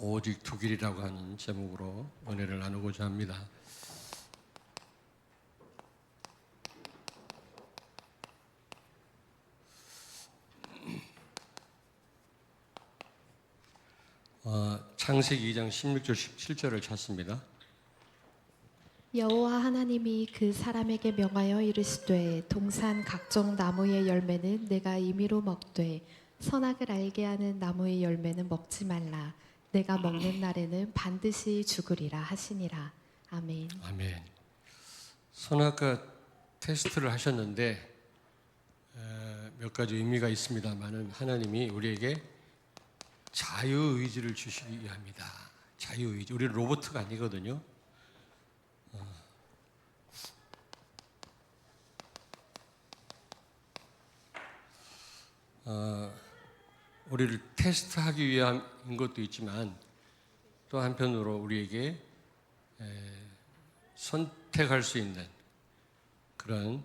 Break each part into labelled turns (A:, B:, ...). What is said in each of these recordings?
A: 오직 두 길이라고 하는 제목으로 은혜를 나누고자 합니다. 창세기 2장 16절 17절을 찾습니다.
B: 여호와 하나님이 그 사람에게 명하여 이르시되 동산 각종 나무의 열매는 내가 임의로 먹되 선악을 알게 하는 나무의 열매는 먹지 말라. 내가 먹는 날에는 반드시 죽으리라 하시니라. 아멘.
A: 아멘. 선악과 테스트를 하셨는데 몇 가지 의미가 있습니다만은 하나님이 우리에게 자유의지를 주시기 위함이다. 자유의지. 우리는 로봇가 아니거든요. 우리를 테스트하기 위함인 것도 있지만 또 한편으로 우리에게 선택할 수 있는 그런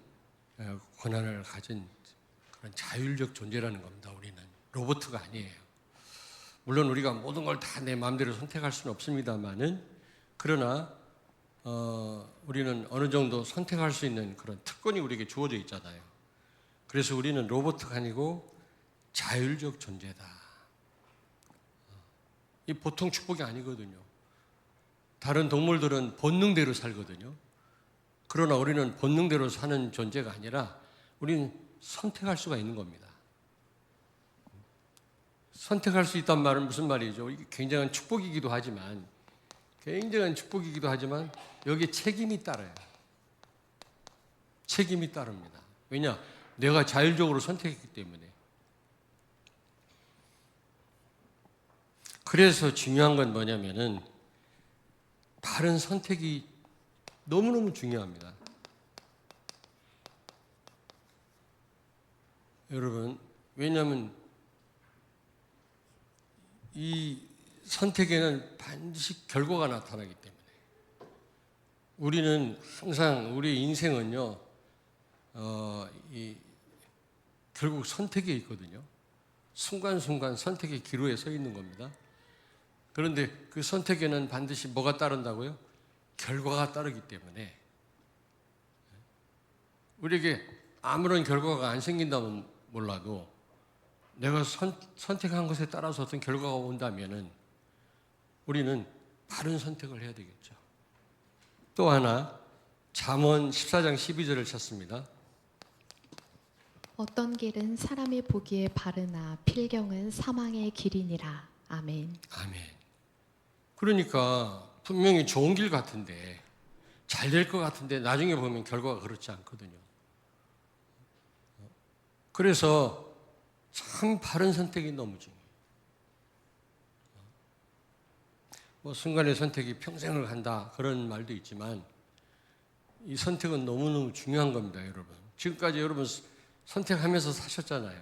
A: 권한을 가진 그런 자율적 존재라는 겁니다. 우리는 로봇가 아니에요. 물론 우리가 모든 걸 다 내 마음대로 선택할 수는 없습니다만은 그러나 우리는 어느 정도 선택할 수 있는 그런 특권이 우리에게 주어져 있잖아요. 그래서 우리는 로봇가 아니고 자율적 존재다. 이 보통 축복이 아니거든요. 다른 동물들은 본능대로 살거든요. 그러나 우리는 본능대로 사는 존재가 아니라 우리는 선택할 수가 있는 겁니다. 선택할 수 있단 말은 무슨 말이죠? 이게 굉장한 축복이기도 하지만 여기에 책임이 따라요. 책임이 따릅니다. 왜냐? 내가 자율적으로 선택했기 때문에. 그래서 중요한 건 뭐냐면은 바른 선택이 너무너무 중요합니다. 여러분, 왜냐하면 이 선택에는 반드시 결과가 나타나기 때문에 우리는 항상 우리 인생은요, 결국 선택에 있거든요. 순간순간 선택의 기로에 서 있는 겁니다. 그런데 그 선택에는 반드시 뭐가 따른다고요? 결과가 따르기 때문에 우리에게 아무런 결과가 안 생긴다면 몰라도 내가 선택한 것에 따라서 어떤 결과가 온다면은 우리는 바른 선택을 해야 되겠죠. 또 하나 잠언 14장 12절을 찾습니다.
B: 어떤 길은 사람이 보기에 바르나 필경은 사망의 길이니라. 아멘.
A: 아멘. 그러니까 분명히 좋은 길 같은데 잘 될 것 같은데 나중에 보면 결과가 그렇지 않거든요. 그래서 참 바른 선택이 너무 중요해요. 순간의 선택이 평생을 간다 그런 말도 있지만 이 선택은 너무너무 중요한 겁니다, 여러분. 지금까지 여러분 선택하면서 사셨잖아요.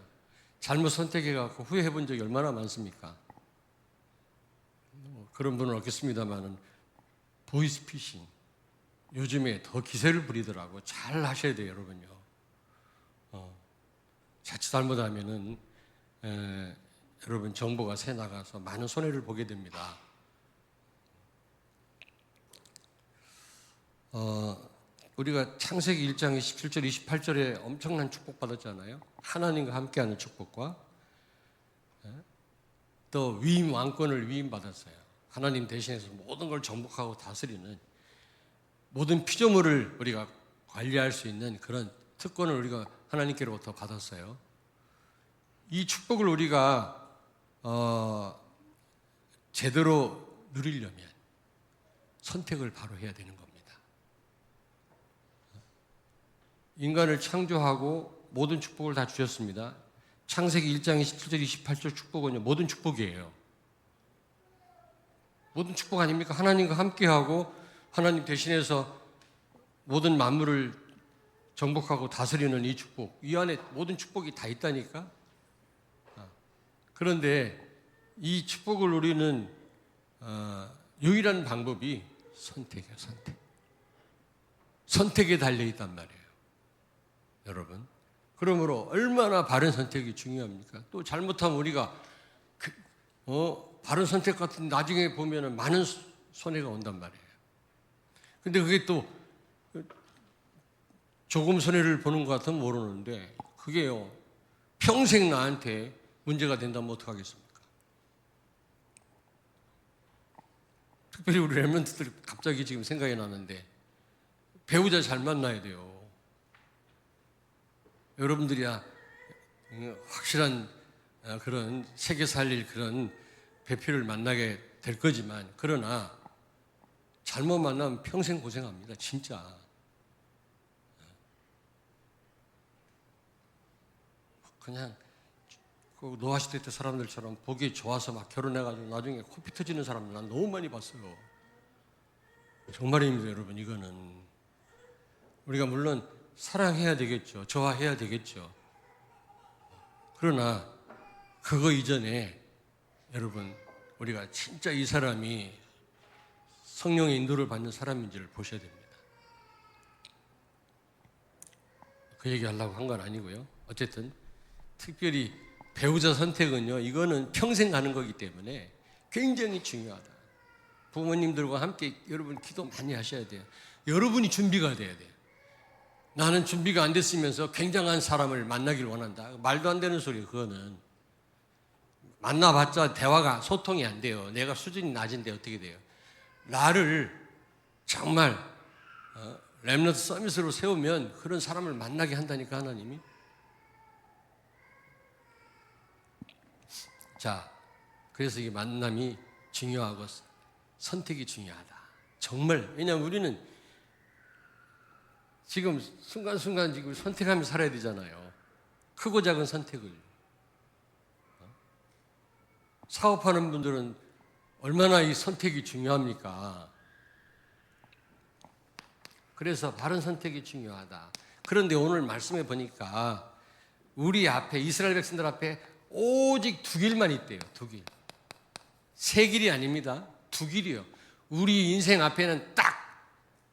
A: 잘못 선택해갖고 후회해 본 적이 얼마나 많습니까? 그런 분은 없겠습니다만은 보이스피싱 요즘에 더 기세를 부리더라고. 잘 하셔야 돼요, 여러분요. 자칫 잘못하면은 여러분 정보가 새 나가서 많은 손해를 보게 됩니다. 우리가 창세기 1장 27절 28절에 엄청난 축복 받았잖아요. 하나님과 함께하는 축복과 또 위임 왕권을 위임받았어요. 하나님 대신해서 모든 걸 정복하고 다스리는 모든 피조물을 우리가 관리할 수 있는 그런 특권을 우리가 하나님께로부터 받았어요. 이 축복을 우리가 제대로 누리려면 선택을 바로 해야 되는 겁니다. 인간을 창조하고 모든 축복을 다 주셨습니다. 창세기 1장 27절 28절 축복은요, 모든 축복이에요. 모든 축복 아닙니까? 하나님과 함께하고 하나님 대신해서 모든 만물을 정복하고 다스리는 이 축복, 이 안에 모든 축복이 다 있다니까. 그런데 이 축복을 누리는 유일한 방법이 선택이에요. 선택에 달려있단 말이에요, 여러분. 그러므로 얼마나 바른 선택이 중요합니까? 또 잘못하면 우리가 바른 선택 같은 나중에 보면은 많은 손해가 온단 말이에요. 근데 그게 또 조금 손해를 보는 것 같으면 모르는데 그게요 평생 나한테 문제가 된다면 어떡하겠습니까? 특별히 우리 랩런트들이 갑자기 지금 생각이 나는데 배우자 잘 만나야 돼요. 여러분들이야 확실한 그런 세계 살릴 그런 배필을 만나게 될 거지만 그러나 잘못 만나면 평생 고생합니다. 진짜. 그냥 그 노아 시대 때 사람들처럼 보기 좋아서 막 결혼해가지고 나중에 코피 터지는 사람들 난 너무 많이 봤어요. 정말입니다, 여러분. 이거는 우리가 물론 사랑해야 되겠죠. 좋아해야 되겠죠. 그러나 그거 이전에 여러분 우리가 진짜 이 사람이 성령의 인도를 받는 사람인지를 보셔야 됩니다. 그 얘기 하려고 한 건 아니고요. 어쨌든 특별히 배우자 선택은요, 이거는 평생 가는 거기 때문에 굉장히 중요하다. 부모님들과 함께 여러분 기도 많이 하셔야 돼요. 여러분이 준비가 돼야 돼요. 나는 준비가 안 됐으면서 굉장한 사람을 만나길 원한다. 말도 안 되는 소리예요, 그거는. 만나봤자 대화가, 소통이 안 돼요. 내가 수준이 낮은데 어떻게 돼요? 나를 정말 렘넌트 서밋으로 세우면 그런 사람을 만나게 한다니까, 하나님이. 자, 그래서 이 만남이 중요하고 선택이 중요하다. 정말. 왜냐하면 우리는 지금 순간순간 지금 선택하며 살아야 되잖아요. 크고 작은 선택을. 사업하는 분들은 얼마나 이 선택이 중요합니까? 그래서 바른 선택이 중요하다. 그런데 오늘 말씀해 보니까 우리 앞에, 이스라엘 백성들 앞에 오직 두 길만 있대요. 두 길. 세 길이 아닙니다. 두 길이요. 우리 인생 앞에는 딱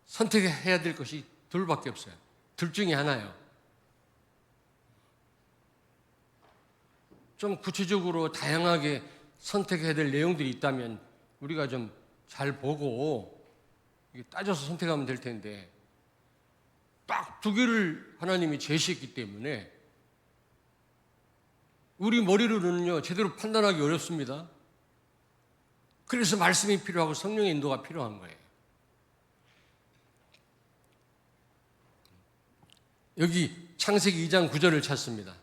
A: 선택해야 될 것이 둘밖에 없어요. 둘 중에 하나요. 좀 구체적으로 다양하게 선택해야 될 내용들이 있다면 우리가 좀 잘 보고 따져서 선택하면 될 텐데 딱 두 개를 하나님이 제시했기 때문에 우리 머리로는요 제대로 판단하기 어렵습니다. 그래서 말씀이 필요하고 성령의 인도가 필요한 거예요. 여기 창세기 2장 9절을 찾습니다.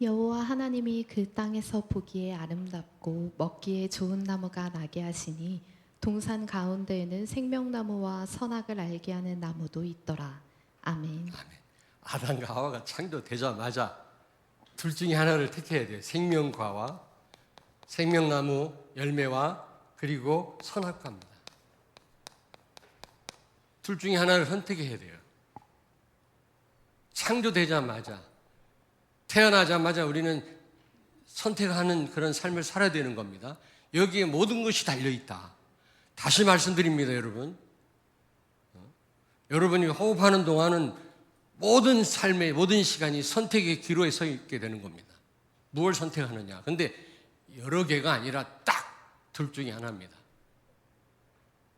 B: 여호와 하나님이 그 땅에서 보기에 아름답고 먹기에 좋은 나무가 나게 하시니 동산 가운데에는 생명나무와 선악을 알게 하는 나무도 있더라. 아멘.
A: 아멘. 아담과 하와가 창조되자마자 둘 중에 하나를 택해야 돼요. 생명과와 생명나무 열매와 그리고 선악과입니다. 둘 중에 하나를 선택해야 돼요. 창조되자마자 태어나자마자 우리는 선택하는 그런 삶을 살아야 되는 겁니다. 여기에 모든 것이 달려있다. 다시 말씀드립니다, 여러분. 여러분이 호흡하는 동안은 모든 삶의 모든 시간이 선택의 기로에 서 있게 되는 겁니다. 무엇을 선택하느냐. 근데 여러 개가 아니라 딱 둘 중에 하나입니다.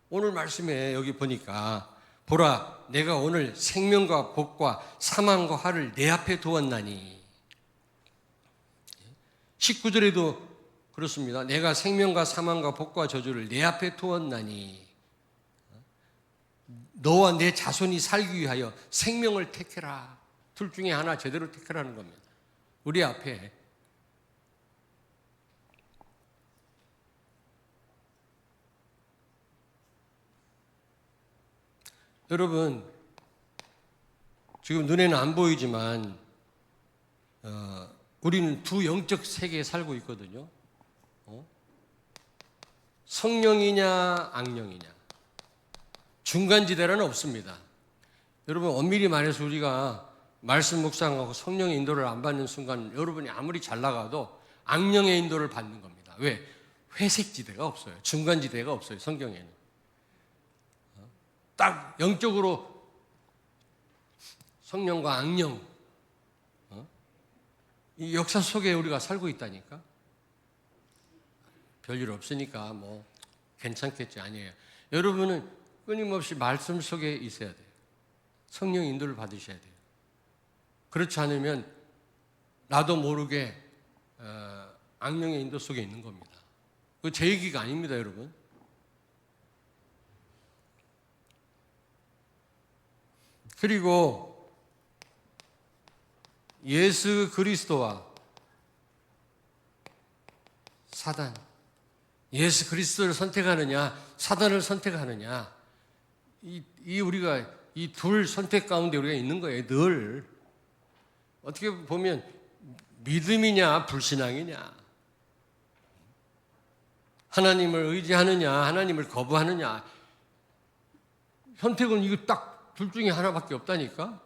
A: 오늘 말씀에 여기 보니까 보라, 내가 오늘 생명과 복과 사망과 화를 내 앞에 두었나니. 19절에도 그렇습니다. 내가 생명과 사망과 복과 저주를 내 앞에 두었나니 너와 내 자손이 살기 위하여 생명을 택해라. 둘 중에 하나 제대로 택하라는 겁니다. 우리 앞에. 여러분, 지금 눈에는 안 보이지만 우리는 두 영적 세계에 살고 있거든요. 성령이냐 악령이냐. 중간지대라는 없습니다. 여러분, 엄밀히 말해서 우리가 말씀 묵상하고 성령의 인도를 안 받는 순간 여러분이 아무리 잘 나가도 악령의 인도를 받는 겁니다. 왜? 회색지대가 없어요. 중간지대가 없어요. 성경에는. 딱 영적으로 성령과 악령, 이 역사 속에 우리가 살고 있다니까. 별일 없으니까 뭐 괜찮겠지. 아니에요. 여러분은 끊임없이 말씀 속에 있어야 돼요. 성령 인도를 받으셔야 돼요. 그렇지 않으면 나도 모르게 악령의 인도 속에 있는 겁니다. 그거 제 얘기가 아닙니다, 여러분. 그리고 예수 그리스도와 사단, 예수 그리스도를 선택하느냐, 사단을 선택하느냐, 우리가 이 둘 선택 가운데 우리가 있는 거예요. 늘 어떻게 보면 믿음이냐 불신앙이냐, 하나님을 의지하느냐 하나님을 거부하느냐, 선택은 이거 딱 둘 중에 하나밖에 없다니까.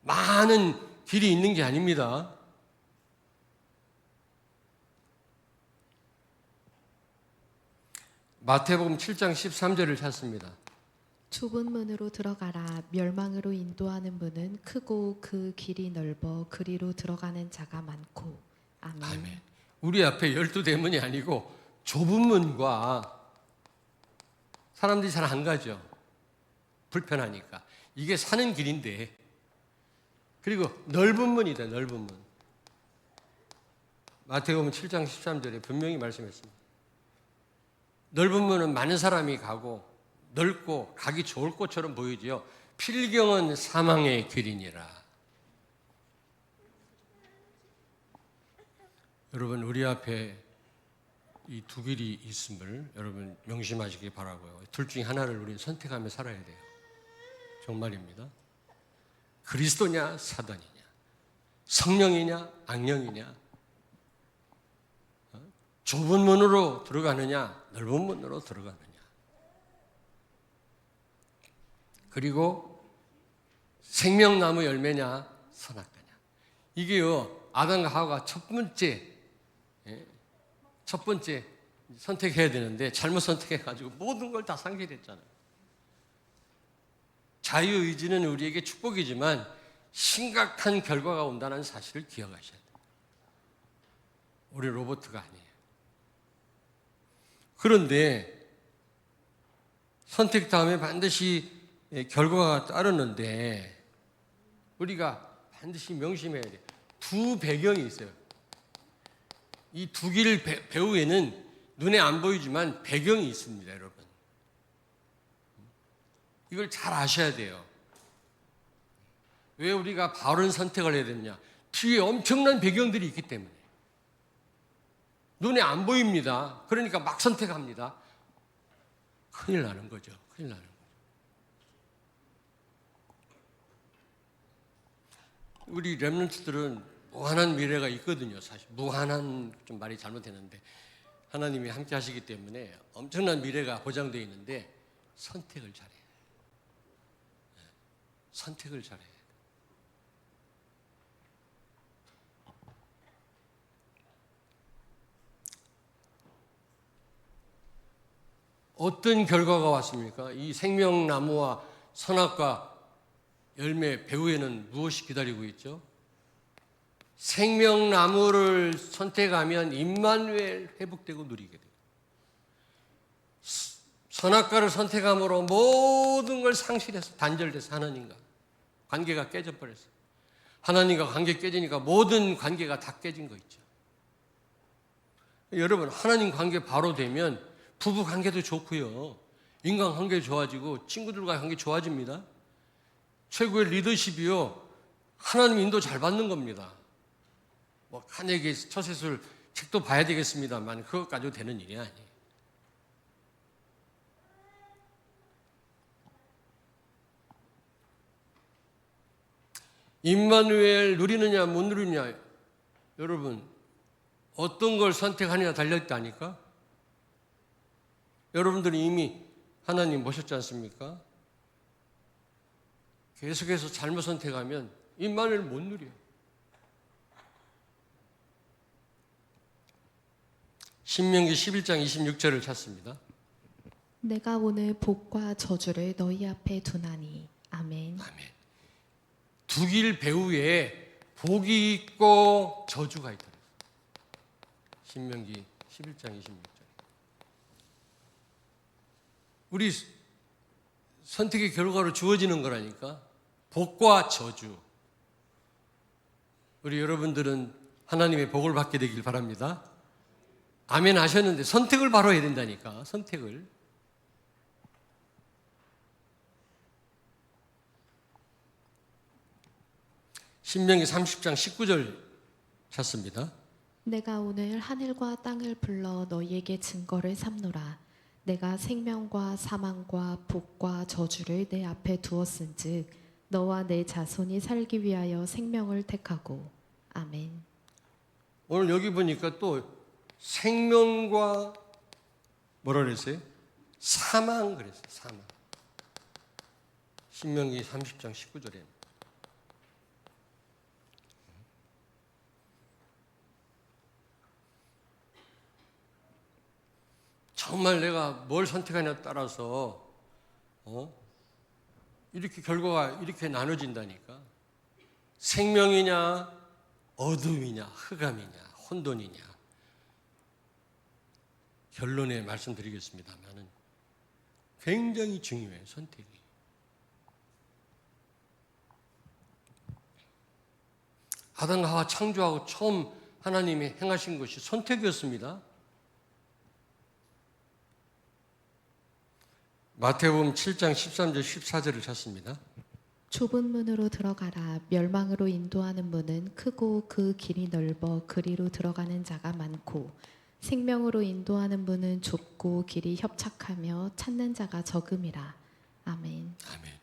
A: 많은 길이 있는 게 아닙니다. 마태복음 7장 13절을 찾습니다.
B: 좁은 문으로 들어가라. 멸망으로 인도하는 문은 크고 그 길이 넓어 그리로 들어가는 자가 많고. 아멘.
A: 아멘. 우리 앞에 12대문이 아니고 좁은 문과 사람들이 잘 안 가죠. 불편하니까. 이게 사는 길인데. 그리고 넓은 문이다. 넓은 문. 마태복음 7장 13절에 분명히 말씀했습니다. 넓은 문은 많은 사람이 가고 넓고 가기 좋을 곳처럼 보이지요. 필경은 사망의 길이니라. 여러분, 우리 앞에 이 두 길이 있음을 여러분 명심하시기 바라고요. 둘 중에 하나를 우리는 선택하며 살아야 돼요. 정말입니다. 그리스도냐 사단이냐, 성령이냐 악령이냐, 좁은 문으로 들어가느냐 넓은 문으로 들어가느냐. 그리고 생명나무 열매냐 선악과냐. 이게요, 아담과 하와가 첫 번째 선택해야 되는데 잘못 선택해가지고 모든 걸 다 상실했잖아요. 자유의지는 우리에게 축복이지만 심각한 결과가 온다는 사실을 기억하셔야 돼요. 우리 로봇가 아니에요. 그런데 선택 다음에 반드시 결과가 따르는데 우리가 반드시 명심해야 돼요. 두 배경이 있어요. 이 두 길 배후에는 눈에 안 보이지만 배경이 있습니다, 여러분. 이걸 잘 아셔야 돼요. 왜 우리가 바른 선택을 해야 되느냐? 뒤에 엄청난 배경들이 있기 때문에. 눈에 안 보입니다. 그러니까 막 선택합니다. 큰일 나는 거죠. 큰일 나는 거죠. 우리 렘넌트들은 무한한 미래가 있거든요. 사실 무한한, 좀 말이 잘못했는데 하나님이 함께 하시기 때문에 엄청난 미래가 보장되어 있는데 선택을 잘해요. 선택을 잘해요. 어떤 결과가 왔습니까? 이 생명나무와 선악과 열매 배후에는 무엇이 기다리고 있죠? 생명나무를 선택하면 임마누엘 회복되고 누리게 돼요. 선악과를 선택함으로 모든 걸 상실해서 단절돼서 하나님과 관계가 깨져버렸어요. 하나님과 관계 깨지니까 모든 관계가 다 깨진 거 있죠. 여러분, 하나님 관계 바로 되면 부부 관계도 좋고요. 인간 관계 좋아지고 친구들과 관계 좋아집니다. 최고의 리더십이요, 하나님 인도 잘 받는 겁니다. 뭐 카네기 처세술 책도 봐야 되겠습니다만 그것 가지고 되는 일이 아니에요. 임마누엘 누리느냐 못 누리느냐, 여러분 어떤 걸 선택하느냐 달려있다니까. 여러분들이 이미 하나님 모셨지 않습니까? 계속해서 잘못 선택하면 임마누엘 못 누려요. 신명기 11장 26절을 찾습니다.
B: 내가 오늘 복과 저주를 너희 앞에 두나니. 아멘.
A: 아멘. 두 길 배후에 복이 있고 저주가 있다. 신명기 11장 26절. 우리 선택의 결과로 주어지는 거라니까. 복과 저주. 우리 여러분들은 하나님의 복을 받게 되길 바랍니다. 아멘 하셨는데 선택을 바로 해야 된다니까. 선택을. 신명기 30장 19절 찾습니다.
B: 내가 오늘 하늘과 땅을 불러 너희에게 증거를 삼노라. 내가 생명과 사망과 복과 저주를 내 앞에 두었은즉 너와 내 자손이 살기 위하여 생명을 택하고. 아멘.
A: 오늘 여기 보니까 또 생명과 뭐라 그랬어요? 사망 그랬어요. 사망. 신명기 30장 19절에. 정말 내가 뭘 선택하냐에 따라서 이렇게 결과가 이렇게 나눠진다니까. 생명이냐, 어둠이냐, 흑암이냐, 혼돈이냐. 결론에 말씀드리겠습니다만은 굉장히 중요해요, 선택이. 아담과 하와 창조하고 처음 하나님이 행하신 것이 선택이었습니다. 마태복음 7장 13절 14절을 찾습니다.
B: 좁은 문으로 들어가라. 멸망으로 인도하는 문은 크고 그 길이 넓어 그리로 들어가는 자가 많고 생명으로 인도하는 문은 좁고 길이 협착하며 찾는 자가 적음이라. 아멘.
A: 아멘.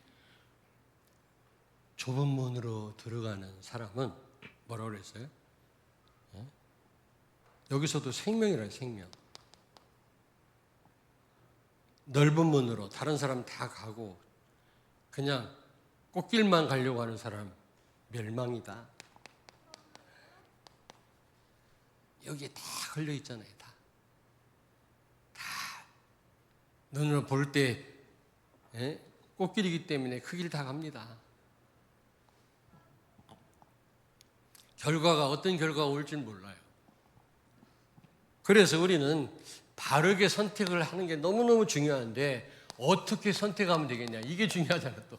A: 좁은 문으로 들어가는 사람은 뭐라고 그랬어요? 여기서도 생명이라요, 생명. 넓은 문으로 다른 사람 다 가고 그냥 꽃길만 가려고 하는 사람 멸망이다. 여기에 다 걸려 있잖아요. 다 눈으로 볼 때 꽃길이기 때문에 그 길 다 갑니다. 결과가 어떤 결과가 올지 몰라요. 그래서 우리는 바르게 선택을 하는 게 너무너무 중요한데 어떻게 선택하면 되겠냐. 이게 중요하잖아 또.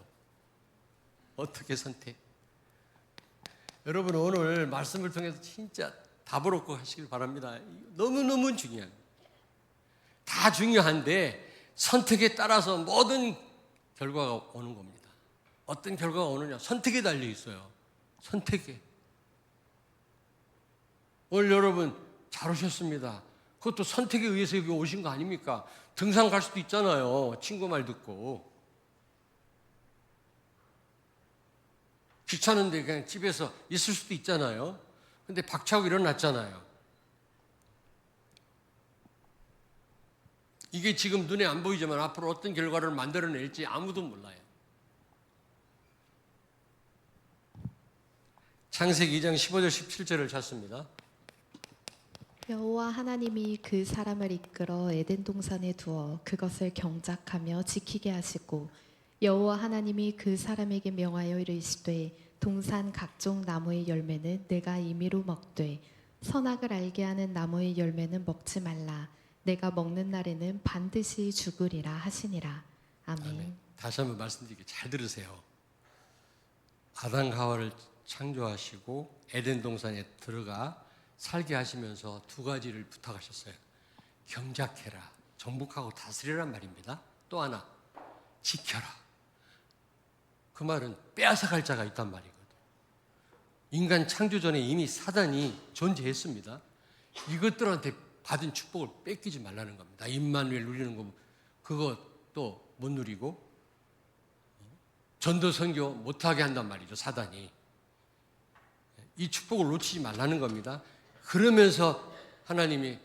A: 어떻게 선택. 여러분 오늘 말씀을 통해서 진짜 답을 얻고 하시길 바랍니다. 너무너무 중요해요. 다 중요한데 선택에 따라서 모든 결과가 오는 겁니다. 어떤 결과가 오느냐. 선택에 달려 있어요. 선택에. 오늘 여러분 잘 오셨습니다. 그것도 선택에 의해서 여기 오신 거 아닙니까? 등산 갈 수도 있잖아요. 친구 말 듣고. 귀찮은데 그냥 집에서 있을 수도 있잖아요. 근데 박차고 일어났잖아요. 이게 지금 눈에 안 보이지만 앞으로 어떤 결과를 만들어낼지 아무도 몰라요. 창세기 2장 15절 17절을 찾습니다.
B: 여호와 하나님이 그 사람을 이끌어 에덴 동산에 두어 그것을 경작하며 지키게 하시고 여호와 하나님이 그 사람에게 명하여 이르시되 동산 각종 나무의 열매는 내가 임의로 먹되 선악을 알게 하는 나무의 열매는 먹지 말라. 내가 먹는 날에는 반드시 죽으리라 하시니라. 아멘.
A: 아멘. 다시 한번 말씀드릴게요. 잘 들으세요. 아담과 하와를 창조하시고 에덴 동산에 들어가 살게 하시면서 두 가지를 부탁하셨어요. 경작해라. 정복하고 다스리란 말입니다. 또 하나, 지켜라. 그 말은 빼앗아갈 자가 있단 말이거든. 인간 창조 전에 이미 사단이 존재했습니다. 이것들한테 받은 축복을 뺏기지 말라는 겁니다. 임마누엘 누리는 거 그것도 못 누리고 전도 선교 못하게 한단 말이죠. 사단이. 이 축복을 놓치지 말라는 겁니다. 그러면서 하나님이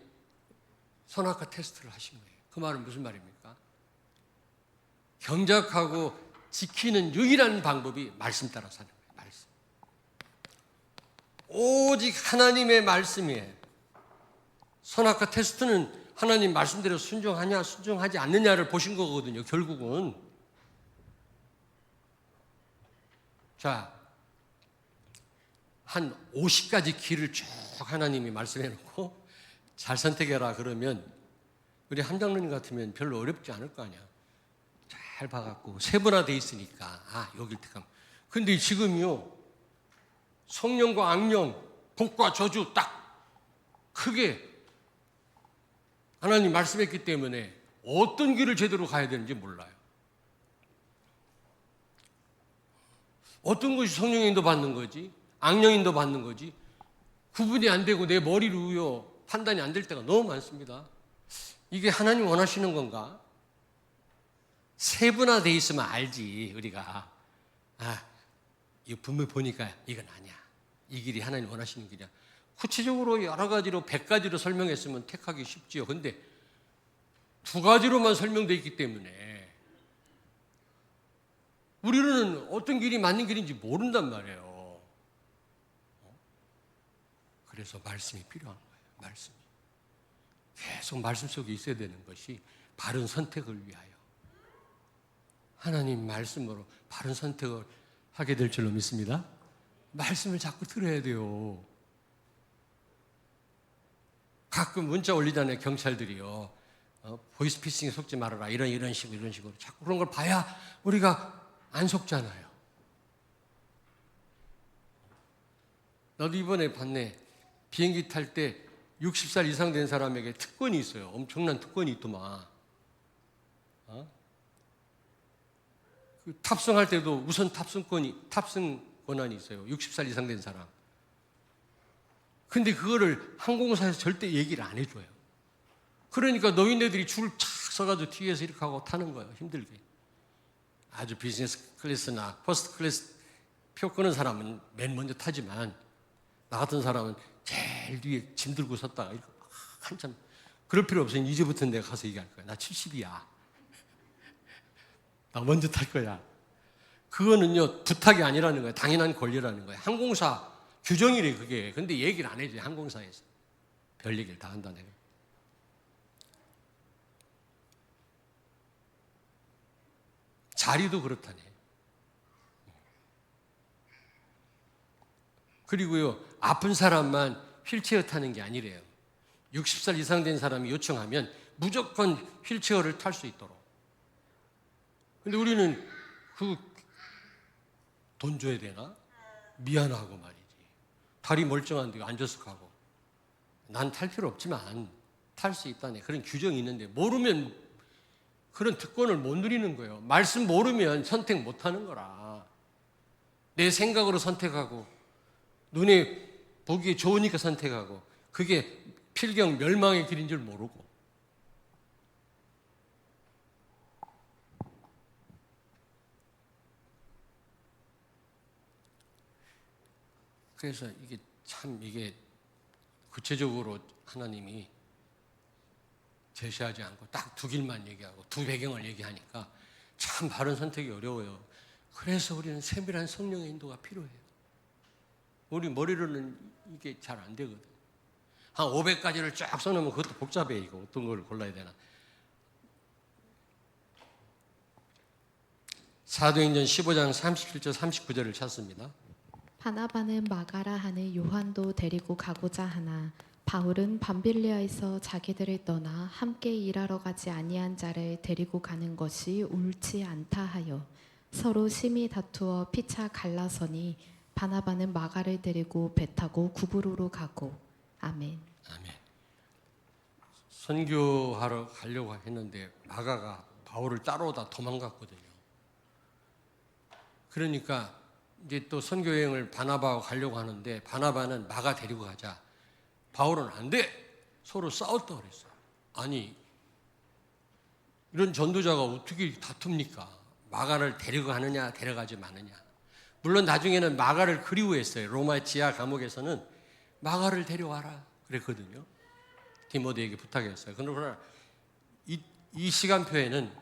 A: 선악과 테스트를 하신 거예요. 그 말은 무슨 말입니까? 경작하고 지키는 유일한 방법이 말씀 따라 사는 거예요. 말씀. 오직 하나님의 말씀이에요. 선악과 테스트는 하나님 말씀대로 순종하냐 순종하지 않느냐를 보신 거거든요. 결국은. 자, 한 50가지 길을 쭉 하나님이 말씀해 놓고 잘 선택해라 그러면 우리 함장님 같으면 별로 어렵지 않을 거 아니야. 잘 봐갖고 세분화돼 있으니까 여길 택하면. 근데 지금요 성령과 악령, 복과 저주 딱 크게 하나님 말씀했기 때문에 어떤 길을 제대로 가야 되는지 몰라요. 어떤 것이 성령의 인도 받는 거지, 악령 인도 받는 거지 구분이 안 되고 내 머리로요 판단이 안 될 때가 너무 많습니다. 이게 하나님 원하시는 건가? 세분화돼 있으면 알지. 우리가 이거 분명히 보니까 이건 아니야, 이 길이 하나님 원하시는 길이야. 구체적으로 여러 가지로 100가지로 설명했으면 택하기 쉽지요. 근데 2가지로만 설명되어 있기 때문에 우리는 어떤 길이 맞는 길인지 모른단 말이에요. 그래서 말씀이 필요한 거예요. 말씀이 계속 말씀 속에 있어야 되는 것이 바른 선택을 위하여 하나님 말씀으로 바른 선택을 하게 될 줄로 믿습니다. 말씀을 자꾸 들어야 돼요. 가끔 문자 올리잖아요. 경찰들이요. 보이스피싱에 속지 말아라. 이런 식으로 자꾸 그런 걸 봐야 우리가 안 속잖아요. 나도 이번에 봤네. 비행기 탈 때 60살 이상 된 사람에게 특권이 있어요. 엄청난 특권이 있더만. 그 탑승할 때도 우선 탑승 권한이 있어요. 60살 이상 된 사람. 근데 그거를 항공사에서 절대 얘기를 안 해줘요. 그러니까 노인네들이 줄을 착 서가지고 뒤에서 이렇게 하고 타는 거예요. 힘들게. 아주 비즈니스 클래스나 퍼스트 클래스 표 끄는 사람은 맨 먼저 타지만 나 같은 사람은 제일 뒤에 짐 들고 섰다가 이렇게 한참. 그럴 필요 없으니 이제부터 내가 가서 얘기할 거야. 나 70이야. 나 먼저 탈 거야. 그거는요 부탁이 아니라는 거예요. 당연한 권리라는 거예요. 항공사 규정이래 그게. 근데 얘기를 안 해줘요. 항공사에서. 별 얘기를 다 한다 내가. 자리도 그렇다네. 그리고요 아픈 사람만 휠체어 타는 게 아니래요. 60살 이상 된 사람이 요청하면 무조건 휠체어를 탈 수 있도록. 근데 우리는 돈 줘야 되나? 미안하고 말이지. 다리 멀쩡한데 앉아서 가고. 난 탈 필요 없지만 탈 수 있다네. 그런 규정이 있는데 모르면 그런 특권을 못 누리는 거예요. 말씀 모르면 선택 못 하는 거라. 내 생각으로 선택하고 눈에 보기에 좋으니까 선택하고 그게 필경 멸망의 길인 줄 모르고. 그래서 이게 구체적으로 하나님이 제시하지 않고 딱 2길만 얘기하고 2 배경을 얘기하니까 참 바른 선택이 어려워요. 그래서 우리는 세밀한 성령의 인도가 필요해요. 우리 머리로는 이게 잘 안 되거든. 한 500가지를 쫙 써놓으면 그것도 복잡해. 이거 어떤 걸 골라야 되나. 사도행전 15장 37절 39절을 찾습니다.
B: 바나바는 마가라 하는 요한도 데리고 가고자 하나 바울은 밤빌리아에서 자기들을 떠나 함께 일하러 가지 아니한 자를 데리고 가는 것이 옳지 않다 하여 서로 심히 다투어 피차 갈라서니 바나바는 마가를 데리고 배 타고 구브로로 가고. 아멘.
A: 아멘. 선교하러 가려고 했는데 마가가 바울을 따라오다 도망갔거든요. 그러니까 이제 또 선교 여행을 바나바하고 가려고 하는데 바나바는 마가 데리고 가자. 바울은 안 돼. 서로 싸웠다 그랬어요. 아니 이런 전도자가 어떻게 다툽니까? 마가를 데리고 가느냐 데려가지 마느냐. 물론 나중에는 마가를 그리워했어요. 로마 지하 감옥에서는 마가를 데려와라 그랬거든요. 디모데에게 부탁했어요. 그러나 이 시간표에는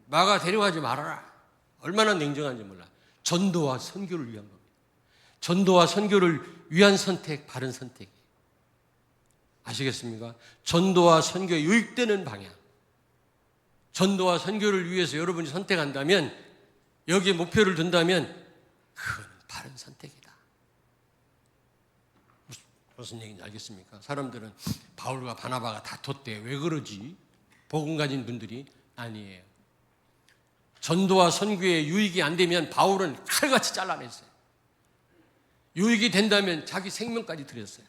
A: 마가 데려가지 말아라. 얼마나 냉정한지 몰라. 전도와 선교를 위한 겁니다. 전도와 선교를 위한 선택, 바른 선택. 아시겠습니까? 전도와 선교에 유익되는 방향. 전도와 선교를 위해서 여러분이 선택한다면, 여기에 목표를 둔다면 그건 바른 선택이다. 무슨 얘기인지 알겠습니까? 사람들은 바울과 바나바가 다퉜대. 왜 그러지? 복음 가진 분들이 아니에요. 전도와 선교에 유익이 안 되면 바울은 칼같이 잘라냈어요. 유익이 된다면 자기 생명까지 드렸어요.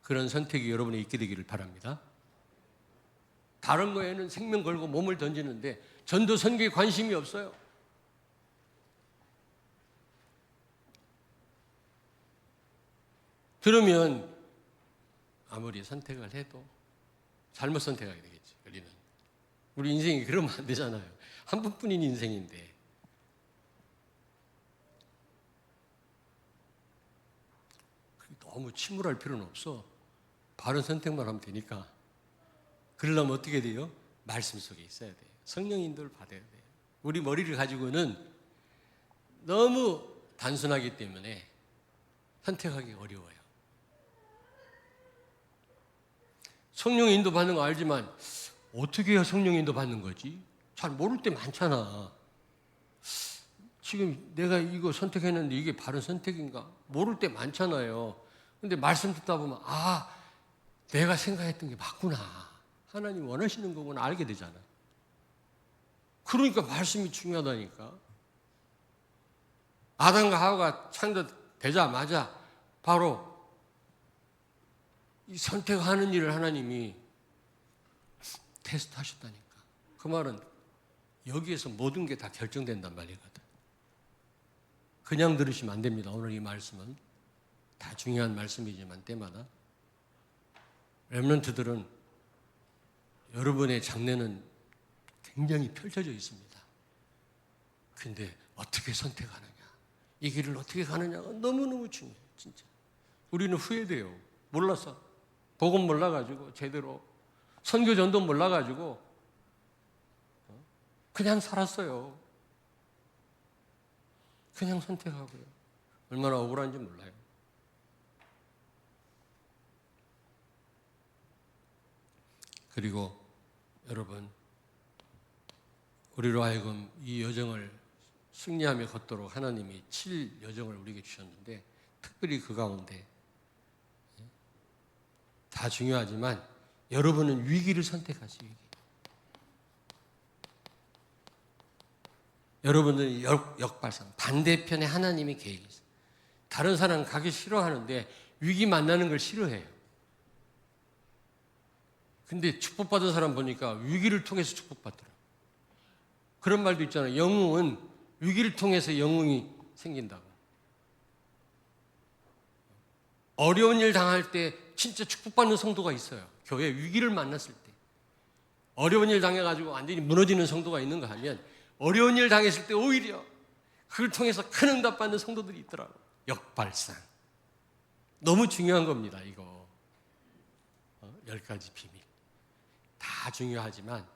A: 그런 선택이 여러분에 있게 되기를 바랍니다. 다른 거에는 생명 걸고 몸을 던지는데 전도 선교에 관심이 없어요. 그러면 아무리 선택을 해도 잘못 선택하게 되겠지, 우리는. 우리 인생이 그러면 안 되잖아요. 한 번뿐인 인생인데. 너무 침울할 필요는 없어. 바른 선택만 하면 되니까. 그러려면 어떻게 돼요? 말씀 속에 있어야 돼요. 성령 인도를 받아야 돼요. 우리 머리를 가지고는 너무 단순하기 때문에 선택하기 어려워요. 성령 인도 받는 거 알지만 어떻게 해야 성령 인도 받는 거지? 잘 모를 때 많잖아. 지금 내가 이거 선택했는데 이게 바른 선택인가? 모를 때 많잖아요. 근데 말씀 듣다 보면 내가 생각했던 게 맞구나. 하나님 원하시는 거구나 알게 되잖아. 그러니까 말씀이 중요하다니까. 아담과 하와가 창조되자마자 바로 이 선택하는 일을 하나님이 테스트하셨다니까. 그 말은 여기에서 모든 게 다 결정된단 말이거든. 그냥 들으시면 안 됩니다. 오늘 이 말씀은 다 중요한 말씀이지만 때마다 렘넌트들은 여러분의 장래는 굉장히 펼쳐져 있습니다. 근데 어떻게 선택하느냐, 이 길을 어떻게 가느냐가 너무너무 중요해요. 진짜 우리는 후회돼요. 몰라서, 복음 몰라가지고 제대로, 선교 전도 몰라가지고 그냥 살았어요. 그냥 선택하고요. 얼마나 억울한지 몰라요. 그리고 여러분, 우리로 하여금 이 여정을 승리하며 걷도록 하나님이 7 여정을 우리에게 주셨는데, 특별히 그 가운데 다 중요하지만 여러분은 위기를 선택하시기. 여러분은 역발상, 반대편에 하나님의 계획이 있어요. 다른 사람 가기 싫어하는데 위기 만나는 걸 싫어해요. 근데 축복받은 사람 보니까 위기를 통해서 축복받더라고요. 그런 말도 있잖아요. 영웅은 위기를 통해서 영웅이 생긴다고. 어려운 일 당할 때 진짜 축복받는 성도가 있어요. 교회 위기를 만났을 때. 어려운 일 당해가지고 완전히 무너지는 성도가 있는가 하면, 어려운 일 당했을 때 오히려 그걸 통해서 큰 응답받는 성도들이 있더라고요. 역발상. 너무 중요한 겁니다, 이거. 10가지 비밀. 다 중요하지만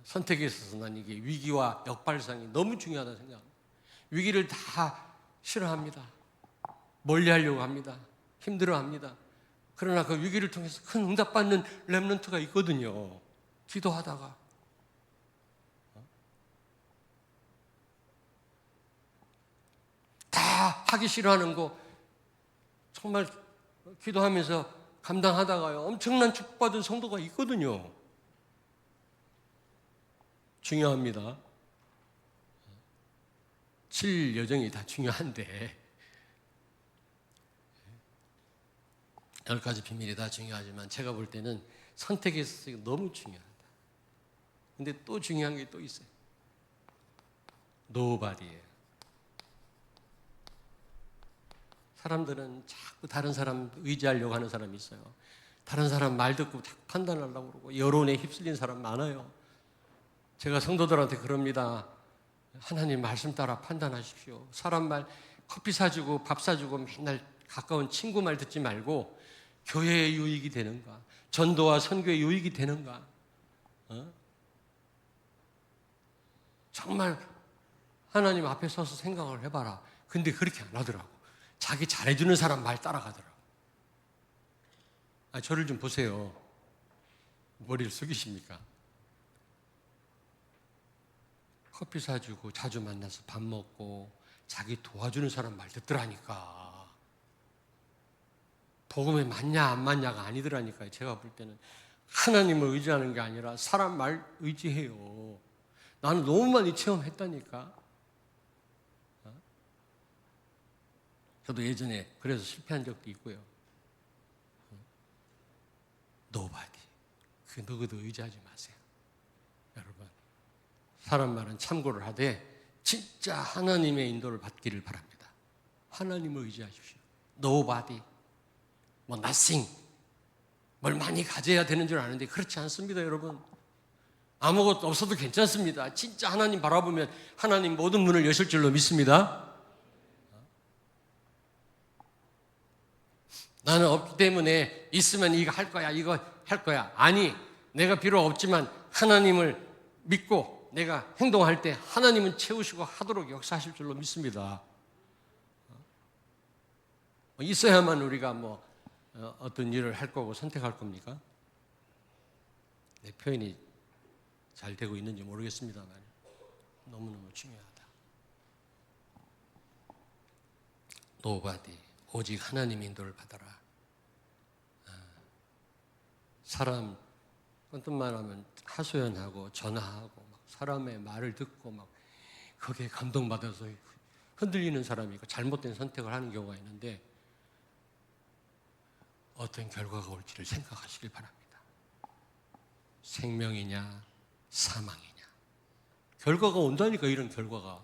A: 선택에 있어서 난 이게 위기와 역발상이 너무 중요하다고 생각합니다. 위기를 다 싫어합니다. 멀리하려고 합니다. 힘들어합니다. 그러나 그 위기를 통해서 큰 응답받는 렘넌트가 있거든요. 기도하다가. 다 하기 싫어하는 거 정말 기도하면서 감당하다가요, 엄청난 축복받은 성도가 있거든요. 중요합니다. 7 여정이 다 중요한데 10가지 비밀이 다 중요하지만 제가 볼 때는 선택에 있어서 너무 중요하다. 근데 또 중요한 게 또 있어요. 노바디예요. 사람들은 자꾸 다른 사람 의지하려고 하는 사람이 있어요. 다른 사람 말 듣고 자꾸 판단하려고 그러고 여론에 휩쓸린 사람 많아요. 제가 성도들한테 그럽니다. 하나님 말씀 따라 판단하십시오. 사람 말, 커피 사주고 밥 사주고 맨날 가까운 친구 말 듣지 말고 교회의 유익이 되는가, 전도와 선교의 유익이 되는가, 정말 하나님 앞에 서서 생각을 해봐라. 근데 그렇게 안 하더라고. 자기 잘해주는 사람 말 따라가더라고. 저를 좀 보세요. 머리를 숙이십니까? 커피 사주고 자주 만나서 밥 먹고 자기 도와주는 사람 말 듣더라니까. 복음에 맞냐 안 맞냐가 아니더라니까요. 제가 볼 때는 하나님을 의지하는 게 아니라 사람 말 의지해요. 나는 너무 많이 체험했다니까. 저도 예전에 그래서 실패한 적도 있고요. Nobody. 그 누구도 의지하지 마세요. 여러분, 사람 말은 참고를 하되 진짜 하나님의 인도를 받기를 바랍니다. 하나님을 의지하십시오. Nobody. 뭐 nothing. 뭘 많이 가져야 되는 줄 아는데 그렇지 않습니다, 여러분. 아무것도 없어도 괜찮습니다. 진짜 하나님 바라보면 하나님 모든 문을 여실 줄로 믿습니다. 나는 없기 때문에 있으면 이거 할 거야, 이거 할 거야. 아니, 내가 비록 없지만 하나님을 믿고 내가 행동할 때 하나님은 채우시고 하도록 역사하실 줄로 믿습니다. 있어야만 우리가 어떤 일을 할 거고 선택할 겁니까? 내 표현이 잘 되고 있는지 모르겠습니다만 너무너무 중요하다. Nobody. 오직 하나님 인도를 받아라. 사람 어떤 말 하면 하소연하고 전화하고 막 사람의 말을 듣고 막 거기에 감동받아서 흔들리는 사람이 있고 잘못된 선택을 하는 경우가 있는데 어떤 결과가 올지를 생각하시길 바랍니다. 생명이냐 사망이냐. 결과가 온다니까. 이런 결과가.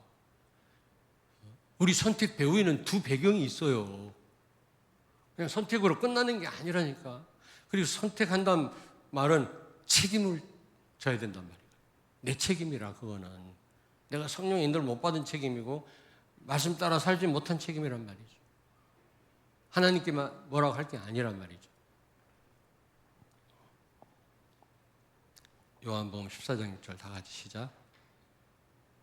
A: 우리 선택 배우에는 두 배경이 있어요. 그냥 선택으로 끝나는 게 아니라니까. 그리고 선택한다는 말은 책임을 져야 된단 말이에요. 내 책임이라. 그거는 내가 성령의 인도를 못 받은 책임이고 말씀 따라 살지 못한 책임이란 말이죠. 하나님께 뭐라고 할 게 아니란 말이죠. 요한복음 14장 6절 다 같이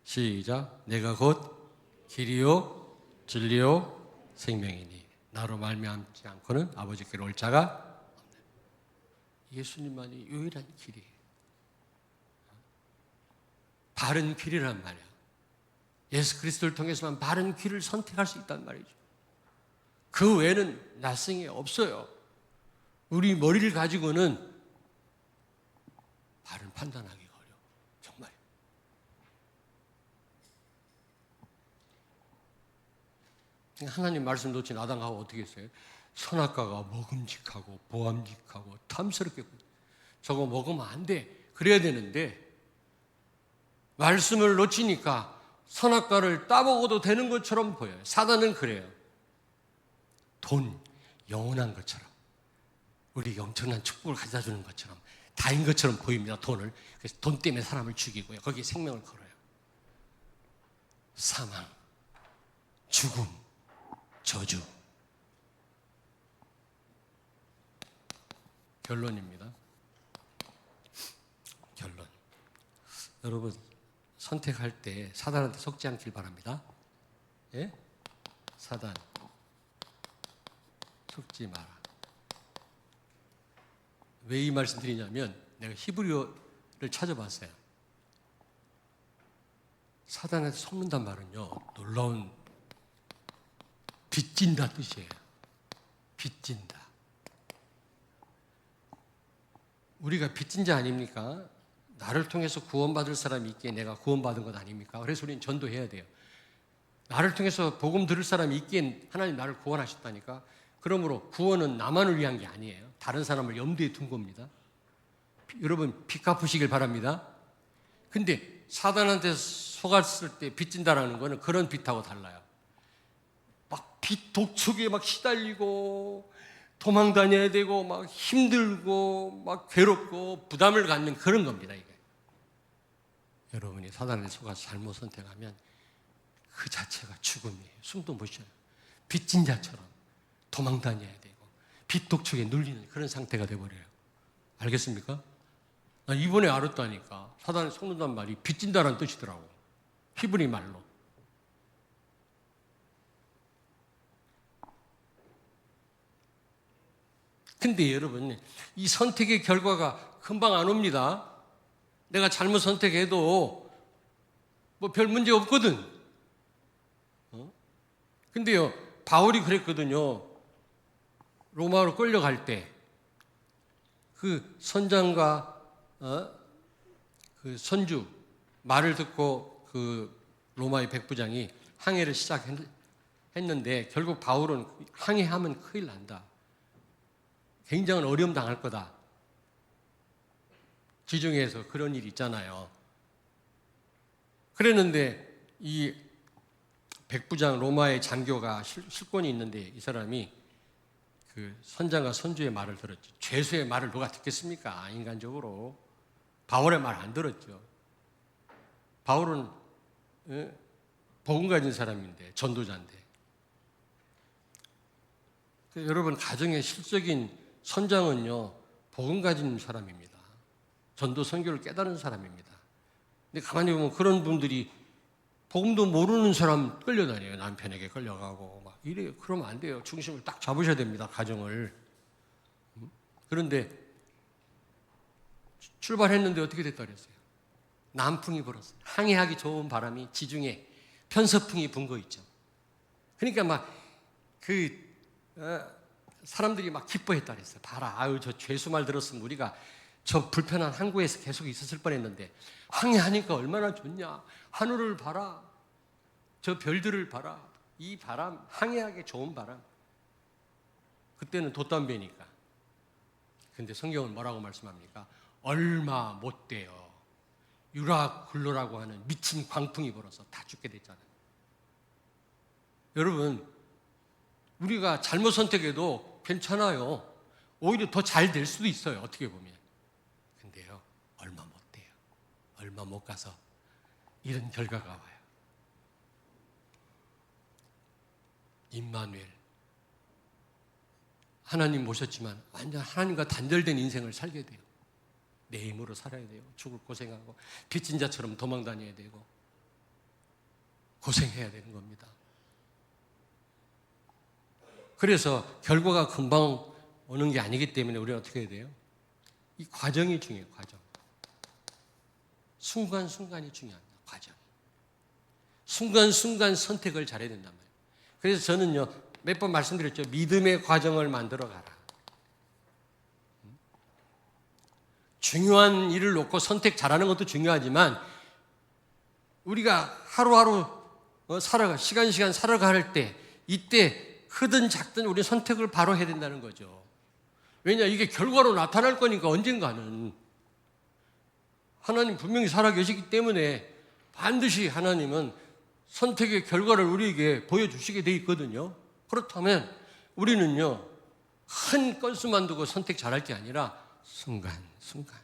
A: 시작. 내가 곧 길이요 진리요 생명이니 나로 말미암지 않고는 아버지께로 올 자가 없네. 예수님만이 유일한 길이에요. 바른 길이란 말이야. 예수 그리스도를 통해서만 바른 길을 선택할 수 있단 말이죠. 그 외에는 낯성이 없어요. 우리 머리를 가지고는 바른 판단하기가 어려워. 정말. 하나님 말씀 놓친 아담하고 어떻게 했어요? 선악과가 먹음직하고 보암직하고 탐스럽게 저거 먹으면 안 돼. 그래야 되는데 말씀을 놓치니까 선악과를 따먹어도 되는 것처럼 보여요. 사단은 그래요. 돈, 영원한 것처럼 우리 엄청난 축복을 가져다 주는 것처럼 다인 것처럼 보입니다. 돈을. 그래서 돈 때문에 사람을 죽이고요. 거기에 생명을 걸어요. 사망, 죽음, 저주. 결론입니다. 결론. 여러분 선택할 때 사단한테 속지 않길 바랍니다. 예? 사단 속지 마라. 왜 이 말씀 드리냐면 내가 히브리어를 찾아봤어요. 사단한테 속는단 말은요, 놀라운 빚진다 뜻이에요. 빚진다. 우리가 빚진 자 아닙니까? 나를 통해서 구원받을 사람이 있기에 내가 구원받은 것 아닙니까? 그래서 우리는 전도해야 돼요. 나를 통해서 복음 들을 사람이 있기에 하나님 나를 구원하셨다니까. 그러므로 구원은 나만을 위한 게 아니에요. 다른 사람을 염두에 둔 겁니다. 여러분 빚 갚으시길 바랍니다. 근데 사단한테 속았을 때 빚진다라는 거는 그런 빚하고 달라요. 막 빚 독촉에 막 시달리고 도망 다녀야 되고 막 힘들고 막 괴롭고 부담을 갖는 그런 겁니다. 이게. 여러분이 사단한테 속아서 잘못 선택하면 그 자체가 죽음이에요. 숨도 못 쉬어요. 빚진 자처럼 도망 다녀야 되고 빚 독촉에 눌리는 그런 상태가 돼버려요. 알겠습니까? 난 이번에 알았다니까. 사단에 속는단 말이 빚진다라는 뜻이더라고. 히브리 말로. 근데 여러분, 이 선택의 결과가 금방 안 옵니다. 내가 잘못 선택해도 뭐 별 문제 없거든. 근데요, 바울이 그랬거든요. 로마로 끌려갈 때 그 선장과 그 선주 말을 듣고 그 로마의 백부장이 항해를 시작했는데 결국 바울은 항해하면 큰일 난다. 굉장한 어려움 당할 거다. 지중해에서 그런 일이 있잖아요. 그랬는데 이 백부장 로마의 장교가 실권이 있는데 이 사람이 그 선장과 선주의 말을 들었죠. 죄수의 말을 누가 듣겠습니까? 인간적으로. 바울의 말 안 들었죠. 바울은 복음 가진 사람인데, 전도자인데. 여러분, 가정의 실적인 선장은요, 복음 가진 사람입니다. 전도 선교를 깨달은 사람입니다. 근데 가만히 보면 그런 분들이 복음도 모르는 사람 끌려다녀요. 남편에게 끌려가고 막 이래요. 그러면 안 돼요. 중심을 딱 잡으셔야 됩니다. 가정을. 그런데 출발했는데 어떻게 됐다 그랬어요? 남풍이 불었어요. 항해하기 좋은 바람이 지중해 편서풍이 분 거 있죠. 그러니까 막 사람들이 막 기뻐했다 그랬어요. 봐라, 아유 저 죄수 말 들었으면 우리가 저 불편한 항구에서 계속 있었을 뻔했는데 항해하니까 얼마나 좋냐. 하늘을 봐라. 저 별들을 봐라. 이 바람, 항해하기 좋은 바람. 그때는 돛담배니까. 근데 성경은 뭐라고 말씀합니까? 얼마 못 돼요. 유라굴로라고 하는 미친 광풍이 불어서 다 죽게 됐잖아요. 여러분, 우리가 잘못 선택해도 괜찮아요. 오히려 더 잘 될 수도 있어요. 어떻게 보면. 근데요, 얼마 못 돼요. 얼마 못 가서 이런 결과가 와요. 임마누엘. 하나님 모셨지만 완전 하나님과 단절된 인생을 살게 돼요. 내 힘으로 살아야 돼요. 죽을 고생하고 빚진 자처럼 도망 다녀야 되고 고생해야 되는 겁니다. 그래서 결과가 금방 오는 게 아니기 때문에 우리는 어떻게 해야 돼요? 이 과정이 중요해요. 과정. 순간순간이 중요합니다. 과정. 순간순간 선택을 잘해야 된단 말이에요. 그래서 저는요, 몇 번 말씀드렸죠. 믿음의 과정을 만들어 가라. 중요한 일을 놓고 선택 잘하는 것도 중요하지만 우리가 하루하루 시간 살아갈 때 이때 크든 작든 우리 선택을 바로 해야 된다는 거죠. 왜냐, 이게 결과로 나타날 거니까 언젠가는. 하나님 분명히 살아계시기 때문에 반드시 하나님은 선택의 결과를 우리에게 보여주시게 돼 있거든요. 그렇다면 우리는요, 큰 건수만 두고 선택 잘할 게 아니라 순간순간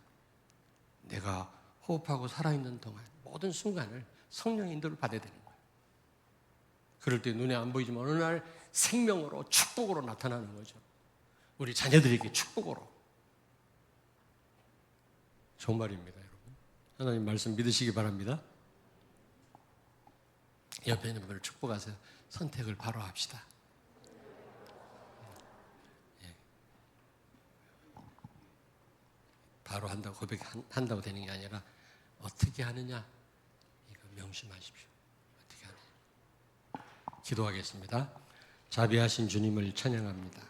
A: 내가 호흡하고 살아있는 동안 모든 순간을 성령의 인도를 받아야 되는 거예요. 그럴 때 눈에 안 보이지만 어느 날 생명으로 축복으로 나타나는 거죠. 우리 자녀들에게 축복으로. 좋은 말입니다, 여러분. 하나님 말씀 믿으시기 바랍니다. 옆에 있는 분을 축복하세요. 선택을 바로 합시다. 바로 한다고 고백한다고 되는 게 아니라 어떻게 하느냐, 이거 명심하십시오. 어떻게 하느냐. 기도하겠습니다. 자비하신 주님을 찬양합니다.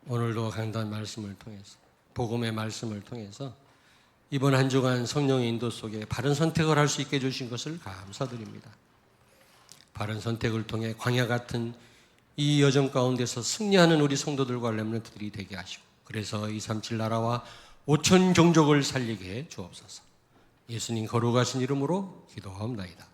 A: 오늘도 강단 말씀을 통해서, 복음의 말씀을 통해서 이번 한 주간 성령의 인도 속에 바른 선택을 할 수 있게 해주신 것을 감사드립니다. 바른 선택을 통해 광야 같은 이 여정 가운데서 승리하는 우리 성도들과 렘넌트들이 되게 하시고, 그래서 237 나라와 5천 종족을 살리게 해 주옵소서. 예수님 거룩하신 이름으로 기도하옵나이다.